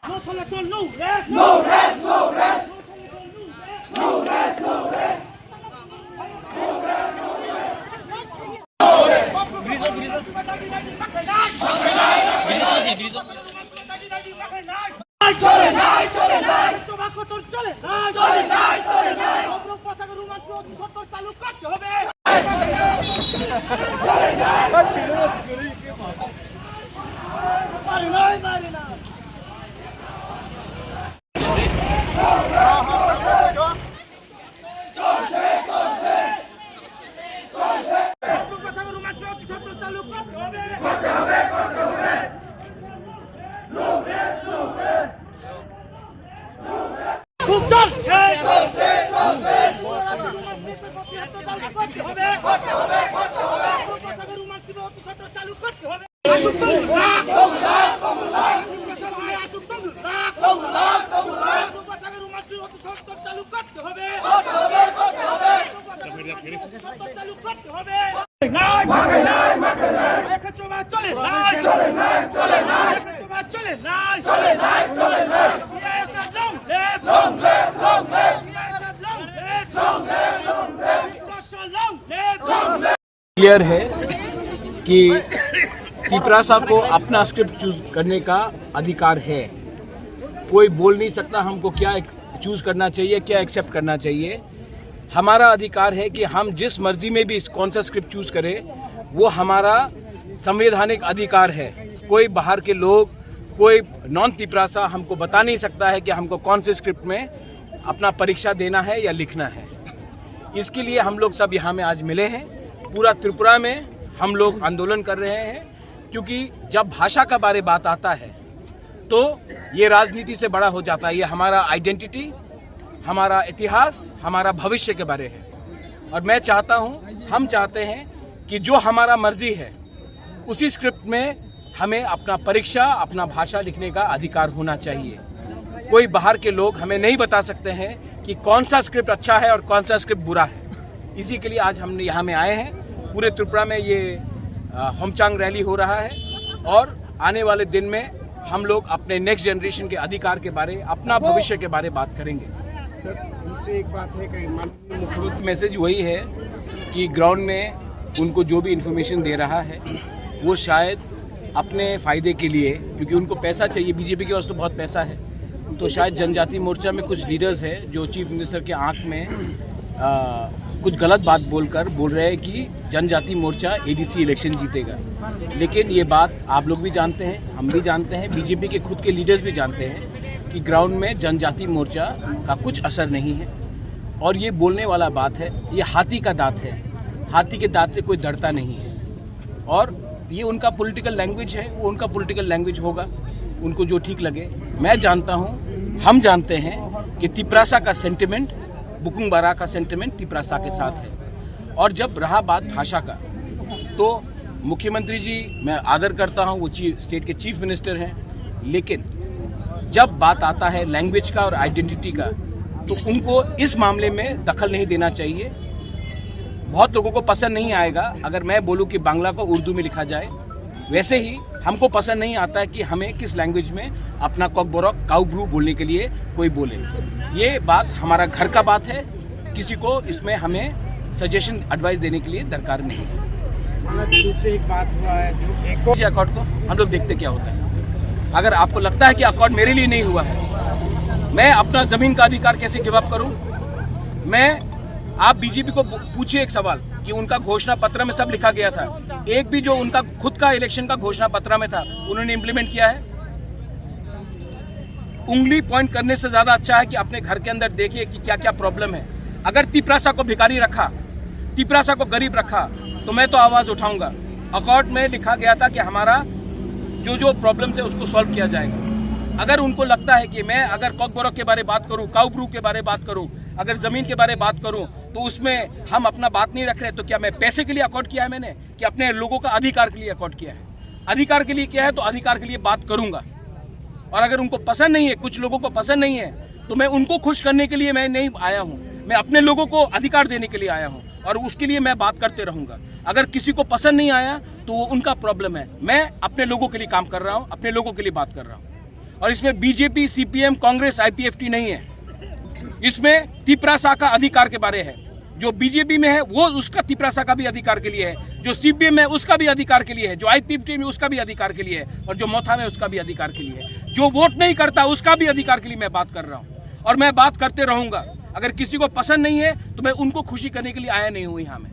No selection, no rest. No rest, no rest. No rest, no rest. চলে নাই চলে নাই তবাকো তোর চলে নাই চলে নাই চলে নাই অবরোধ পোশাকের রুমাল সত্তর চালু করতে হবে চলে নাই বাস ছিল সিকিউরিটি মারি না क्लियर है कि तिपरासा को अपना स्क्रिप्ट चूज करने का अधिकार है। कोई बोल नहीं सकता हमको क्या चूज करना चाहिए, क्या एक्सेप्ट करना चाहिए। हमारा अधिकार है कि हम जिस मर्जी में भी कौन सा स्क्रिप्ट चूज करें, वो हमारा संवैधानिक अधिकार है। कोई बाहर के लोग, कोई नॉन तिपरासा हमको बता नहीं सकता है कि हमको कौन से स्क्रिप्ट में अपना परीक्षा देना है या लिखना है। इसके लिए हम लोग सब यहाँ में आज मिले हैं। पूरा त्रिपुरा में हम लोग आंदोलन कर रहे हैं, क्योंकि जब भाषा का बारे बात आता है तो ये राजनीति से बड़ा हो जाता है। ये हमारा आइडेंटिटी, हमारा इतिहास, हमारा भविष्य के बारे है। और मैं चाहता हूँ, हम चाहते हैं कि जो हमारा मर्जी है उसी स्क्रिप्ट में हमें अपना परीक्षा, अपना भाषा लिखने का अधिकार होना चाहिए। कोई बाहर के लोग हमें नहीं बता सकते हैं कि कौन सा स्क्रिप्ट अच्छा है और कौन सा स्क्रिप्ट बुरा है। इसी के लिए आज हम यहाँ में आए हैं। पूरे त्रिपुरा में ये होमचांग रैली हो रहा है और आने वाले दिन में हम लोग अपने नेक्स्ट जनरेशन के अधिकार के बारे, अपना भविष्य के बारे बात करेंगे। सर, दूसरी एक बात है कि माननीय मुख्यमंत्री मैसेज वही है कि ग्राउंड में उनको जो भी इंफॉर्मेशन दे रहा है वो शायद अपने फ़ायदे के लिए, क्योंकि उनको पैसा चाहिए, बीजेपी के पास तो बहुत पैसा है, तो शायद जनजाति मोर्चा में कुछ लीडर्स हैं जो चीफ मिनिस्टर के आंख में कुछ गलत बात बोल रहे हैं कि जनजाति मोर्चा एडीसी इलेक्शन जीतेगा। लेकिन ये बात आप लोग भी जानते हैं, हम भी जानते हैं, बीजेपी के खुद के लीडर्स भी जानते हैं कि ग्राउंड में जनजाति मोर्चा का कुछ असर नहीं है। और ये बोलने वाला बात है, ये हाथी का दांत है। हाथी के दांत से कोई डरता नहीं है। और ये उनका पॉलिटिकल लैंग्वेज है, वो उनका पॉलिटिकल लैंग्वेज होगा, उनको जो ठीक लगे। मैं जानता हूँ, हम जानते हैं कि तिपरासा का सेंटिमेंट, बुकुंग बारा का सेंटिमेंट तिपरासा के साथ है। और जब रहा बात भाषा का, तो मुख्यमंत्री जी मैं आदर करता हूँ, वो स्टेट के चीफ मिनिस्टर हैं, लेकिन जब बात आता है लैंग्वेज का और आइडेंटिटी का, तो उनको इस मामले में दखल नहीं देना चाहिए। बहुत लोगों को पसंद नहीं आएगा अगर मैं बोलूं कि बांग्ला को उर्दू में लिखा जाए, वैसे ही हमको पसंद नहीं आता है कि हमें किस लैंग्वेज में अपना कॉकबोरक काउब्रू बोलने के लिए कोई बोले। ये बात हमारा घर का बात है, किसी को इसमें हमें सजेशन एडवाइस देने के लिए दरकार नहीं है। दूसरी एक बात हुआ है जो एक अकॉर्ड को हम लोग देखते क्या होता है। अगर आपको लगता है कि अकॉर्ड मेरे लिए नहीं हुआ है, मैं अपना जमीन का अधिकार कैसे गिव अप करूं? आप बीजेपी को पूछिए एक सवाल कि उनका घोषणा पत्र में सब लिखा गया था, एक भी जो उनका खुद का इलेक्शन का घोषणा पत्र में था उन्होंने इम्प्लीमेंट किया है? उंगली पॉइंट करने से ज्यादा अच्छा है कि अपने घर के अंदर देखिए कि क्या क्या प्रॉब्लम है। अगर तिपरासा को भिखारी रखा, तिपरासा को गरीब रखा, तो मैं तो आवाज उठाऊंगा। अकॉर्ड में लिखा गया था कि हमारा जो प्रॉब्लम थे उसको सॉल्व किया जाएगा। अगर उनको लगता है कि मैं अगर कॉकबोरक के बारे बात करूं, काउब्रू के बारे बात करूं, अगर जमीन के बारे बात करूं, तो उसमें हम अपना बात नहीं रख रहे, तो क्या मैं पैसे के लिए अकॉर्ड किया है मैंने, कि अपने लोगों का अधिकार के लिए अकॉर्ड किया है? अधिकार के लिए किया है तो अधिकार के लिए बात करूंगा। और अगर उनको पसंद नहीं है, कुछ लोगों को पसंद नहीं है, तो मैं उनको खुश करने के लिए मैं नहीं आया हूं, मैं अपने लोगों को अधिकार देने के लिए आया हूं और उसके लिए मैं बात करते रहूंगा। अगर किसी को पसंद नहीं आया तो वो उनका प्रॉब्लम है। मैं अपने लोगों के लिए काम कर रहा हूं, अपने लोगों के लिए बात कर रहा हूं। और इसमें बीजेपी, सीपीएम, कांग्रेस, आईपीएफटी नहीं है। इसमें तिपरासा का अधिकार के बारे है। जो बीजेपी में है वो उसका तिपरासा का भी अधिकार के लिए है, जो सीपीएम में उसका भी अधिकार के लिए है, जो आईपीएफटी में उसका भी अधिकार के लिए है, और जो मोथा में उसका भी अधिकार के लिए है। जो वोट नहीं करता उसका भी अधिकार के लिए मैं बात कर रहा हूँ और मैं बात करते रहूंगा। अगर किसी को पसंद नहीं है तो मैं उनको खुशी करने के लिए आया नहीं हूँ यहाँ में।